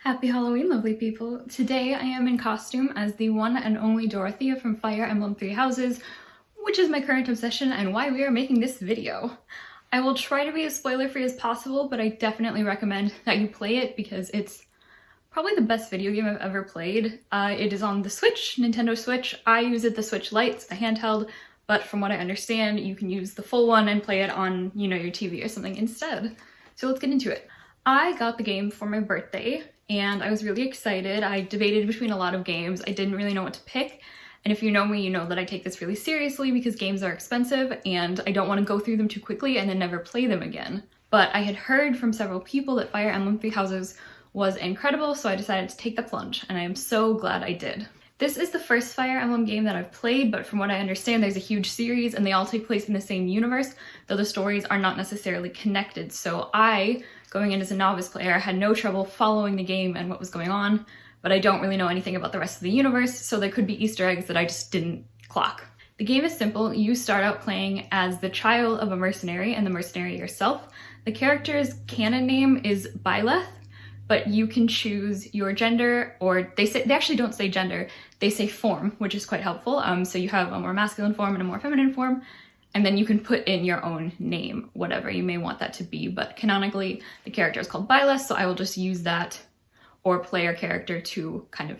Happy Halloween, lovely people! Today I am in costume as the one and only Dorothea from Fire Emblem Three Houses, which is my current obsession and why we are making this video. I will try to be as spoiler-free as possible, but I definitely recommend that you play it because it's probably the best video game I've ever played. It is on the Switch, Nintendo Switch. I use it the Switch Lite, it's the handheld, but from what I understand, you can use the full one and play it on, your TV or something instead. So let's get into it. I got the game for my birthday, and I was really excited. I debated between a lot of games. I didn't really know what to pick. And if you know me, you know that I take this really seriously because games are expensive and I don't want to go through them too quickly and then never play them again. But I had heard from several people that Fire Emblem Three Houses was incredible, so I decided to take the plunge, and I am so glad I did. This is the first Fire Emblem game that I've played, but from what I understand, there's a huge series and they all take place in the same universe, though the stories are not necessarily connected. So I, going in as a novice player, had no trouble following the game and what was going on, but I don't really know anything about the rest of the universe, so there could be Easter eggs that I just didn't clock. The game is simple. You start out playing as the child of a mercenary and the mercenary yourself. The character's canon name is Byleth, but you can choose your gender, or they actually don't say gender, they say form, which is quite helpful. So you have a more masculine form and a more feminine form, and then you can put in your own name, whatever you may want that to be. But canonically, the character is called Byleth, so I will just use that or player character to kind of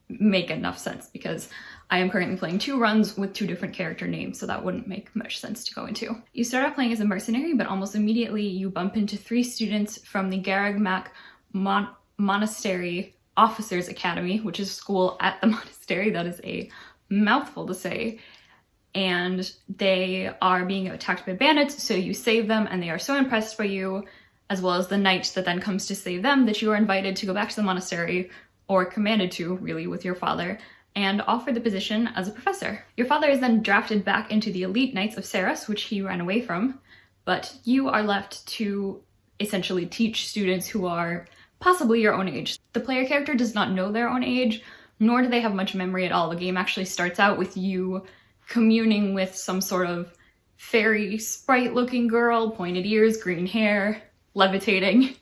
make enough sense, because I am currently playing 2 runs with 2 different character names, so that wouldn't make much sense to go into. You start out playing as a mercenary, but almost immediately you bump into 3 students from the Garagmak Monastery Officers Academy, which is school at the monastery. That is a mouthful to say. And they are being attacked by bandits, so you save them, and they are so impressed by you, as well as the knight that then comes to save them, that you are invited to go back to the monastery, or commanded to, really, with your father, and offered the position as a professor. Your father is then drafted back into the elite Knights of Saras, which he ran away from, but you are left to essentially teach students who are possibly your own age. The player character does not know their own age, nor do they have much memory at all. The game actually starts out with you communing with some sort of fairy sprite-looking girl, pointed ears, green hair, levitating,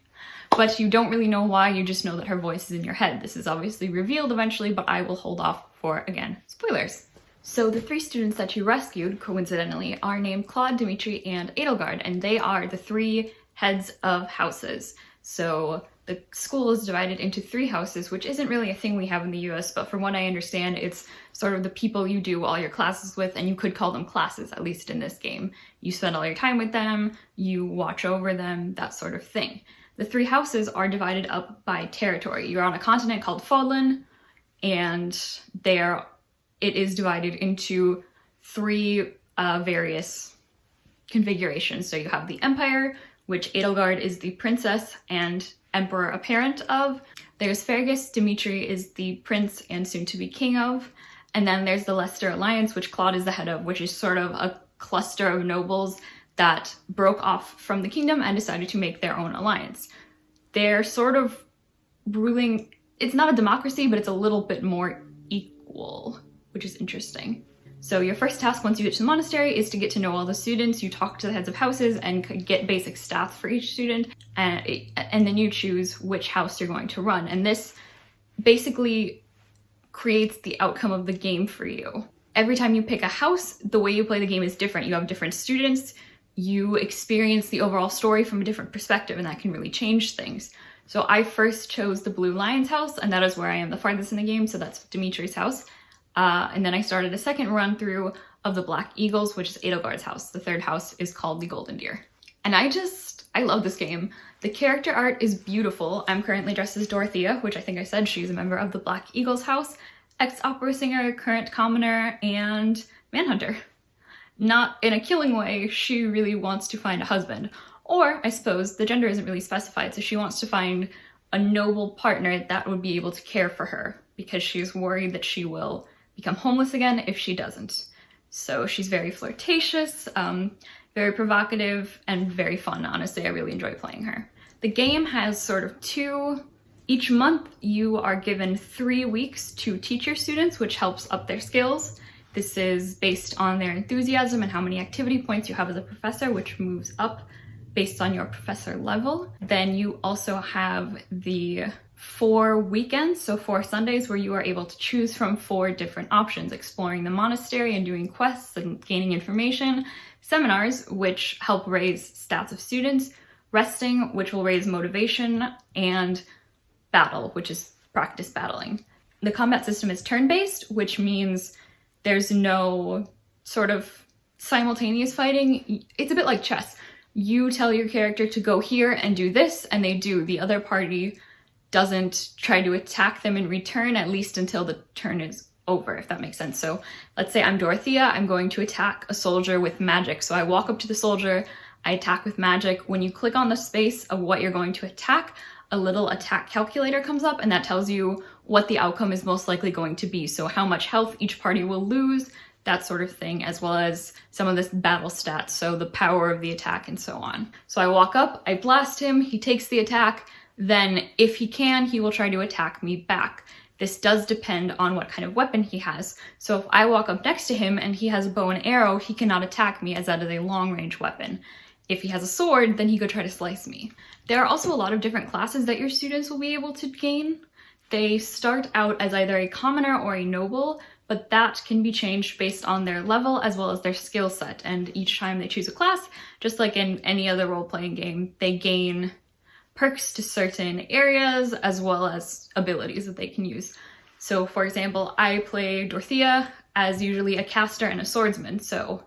but you don't really know why, you just know that her voice is in your head. This is obviously revealed eventually, but I will hold off for, again, spoilers. So the 3 students that you rescued, coincidentally, are named Claude, Dimitri, and Edelgard, and they are the 3 heads of houses. So the school is divided into 3 houses, which isn't really a thing we have in the US, but from what I understand, it's sort of the people you do all your classes with, and you could call them classes, at least in this game. You spend all your time with them, you watch over them, that sort of thing. The 3 houses are divided up by territory. You're on a continent called Fodlan, and it is divided into 3 various configurations. So you have the Empire, which Edelgard is the princess and emperor apparent of. There's Fergus, Dimitri is the prince and soon to be king of. And then there's the Leicester Alliance, which Claude is the head of, which is sort of a cluster of nobles that broke off from the kingdom and decided to make their own alliance. They're sort of ruling, it's not a democracy, but it's a little bit more equal, which is interesting. So your first task once you get to the monastery is to get to know all the students. You talk to the heads of houses and get basic stats for each student, and then you choose which house you're going to run. And this basically creates the outcome of the game for you. Every time you pick a house, the way you play the game is different. You have different students, you experience the overall story from a different perspective, and that can really change things. So I first chose the Blue Lion's house, and that is where I am the farthest in the game, so that's Dimitri's house. And then I started a second run through of the Black Eagles, which is Edelgard's house. The 3rd house is called the Golden Deer. And I love this game. The character art is beautiful. I'm currently dressed as Dorothea, which I think I said she's a member of the Black Eagles house, ex-opera singer, current commoner, and manhunter. Not in a killing way, she really wants to find a husband. Or, I suppose, the gender isn't really specified, so she wants to find a noble partner that would be able to care for her, because she's worried that she will become homeless again if she doesn't. So she's very flirtatious, very provocative, and very fun. Honestly, I really enjoy playing her. The game has sort of 2, each month you are given 3 weeks to teach your students, which helps up their skills. This is based on their enthusiasm and how many activity points you have as a professor, which moves up based on your professor level. Then you also have the 4 weekends, so 4 Sundays, where you are able to choose from 4 different options: exploring the monastery and doing quests and gaining information, seminars, which help raise stats of students, resting, which will raise motivation, and battle, which is practice battling. The combat system is turn-based, which means there's no sort of simultaneous fighting. It's a bit like chess. You tell your character to go here and do this, and they do. The other party doesn't try to attack them in return, at least until the turn is over, if that makes sense. So let's say I'm Dorothea, I'm going to attack a soldier with magic. So I walk up to the soldier, I attack with magic. When you click on the space of what you're going to attack, a little attack calculator comes up, and that tells you what the outcome is most likely going to be. So how much health each party will lose, that sort of thing, as well as some of this battle stats, so the power of the attack and so on. So I walk up, I blast him, he takes the attack, then if he can, he will try to attack me back. This does depend on what kind of weapon he has. So if I walk up next to him and he has a bow and arrow, he cannot attack me, as that is a long-range weapon. If he has a sword, then he could try to slice me. There are also a lot of different classes that your students will be able to gain. They start out as either a commoner or a noble, but that can be changed based on their level as well as their skill set. And each time they choose a class, just like in any other role-playing game, they gain perks to certain areas as well as abilities that they can use. So for example, I play Dorothea as usually a caster and a swordsman. So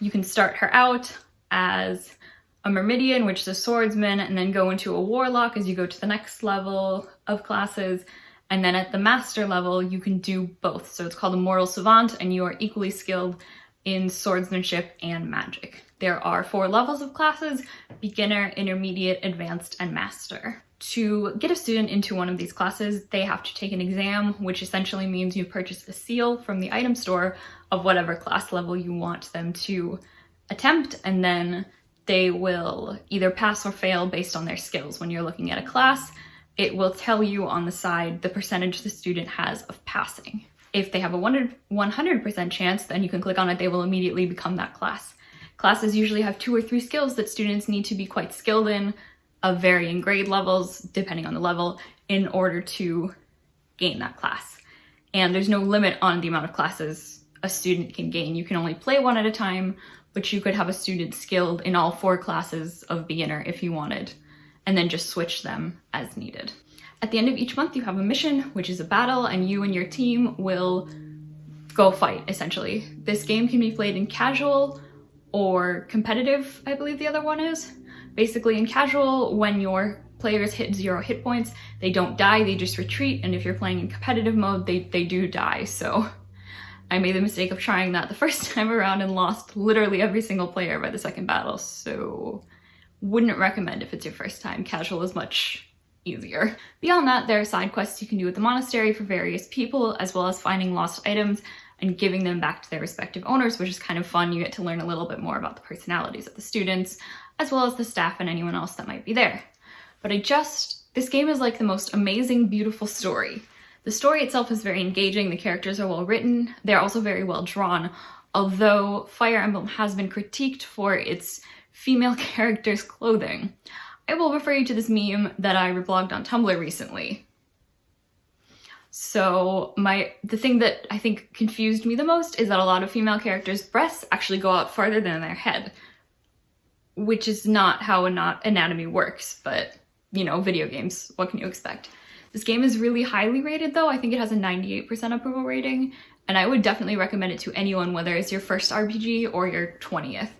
you can start her out as a Myrmidian, which is a swordsman, and then go into a warlock as you go to the next level of classes. And then at the master level, you can do both. So it's called a moral savant, and you are equally skilled in swordsmanship and magic. There are 4 levels of classes: beginner, intermediate, advanced, and master. To get a student into one of these classes, they have to take an exam, which essentially means you purchase a seal from the item store of whatever class level you want them to attempt, and then they will either pass or fail based on their skills. When you're looking at a class, it will tell you on the side the percentage the student has of passing. If they have a 100% chance, then you can click on it, they will immediately become that class. Classes usually have 2 or 3 skills that students need to be quite skilled in, of varying grade levels, depending on the level, in order to gain that class. And there's no limit on the amount of classes a student can gain. You can only play one at a time, but you could have a student skilled in all 4 classes of beginner if you wanted, and then just switch them as needed. At the end of each month, you have a mission, which is a battle, and you and your team will go fight, essentially. This game can be played in casual or competitive, I believe the other one is. Basically, in casual, when your players hit 0 hit points, they don't die, they just retreat, and if you're playing in competitive mode, they do die. So I made the mistake of trying that the first time around and lost literally every single player by the second battle, so wouldn't recommend if it's your first time. Casual is much easier. Beyond that, there are side quests you can do at the monastery for various people, as well as finding lost items and giving them back to their respective owners, which is kind of fun. You get to learn a little bit more about the personalities of the students, as well as the staff and anyone else that might be there. But this game is like the most amazing, beautiful story. The story itself is very engaging, the characters are well written, they're also very well drawn, although Fire Emblem has been critiqued for its female characters' clothing. I will refer you to this meme that I reblogged on Tumblr recently. So the thing that I think confused me the most is that a lot of female characters' breasts actually go out farther than their head, which is not how anatomy works, but you know, video games, what can you expect? This game is really highly rated though. I think it has a 98% approval rating, and I would definitely recommend it to anyone, whether it's your first RPG or your 20th.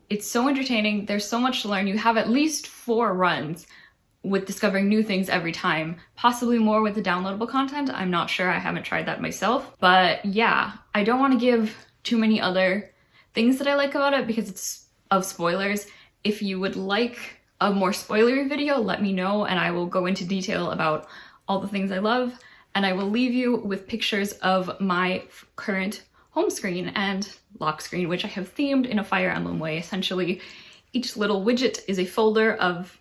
It's so entertaining, there's so much to learn. You have at least 4 runs with discovering new things every time, possibly more with the downloadable content. I'm not sure, I haven't tried that myself. But yeah, I don't want to give too many other things that I like about it because it's of spoilers. If you would like a more spoilery video, let me know and I will go into detail about all the things I love. And I will leave you with pictures of my current home screen and lock screen, which I have themed in a Fire Emblem way. Essentially, each little widget is a folder of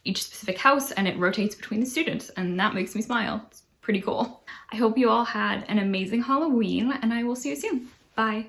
each specific house and it rotates between the students, and that makes me smile. It's pretty cool. I hope you all had an amazing Halloween and I will see you soon. Bye.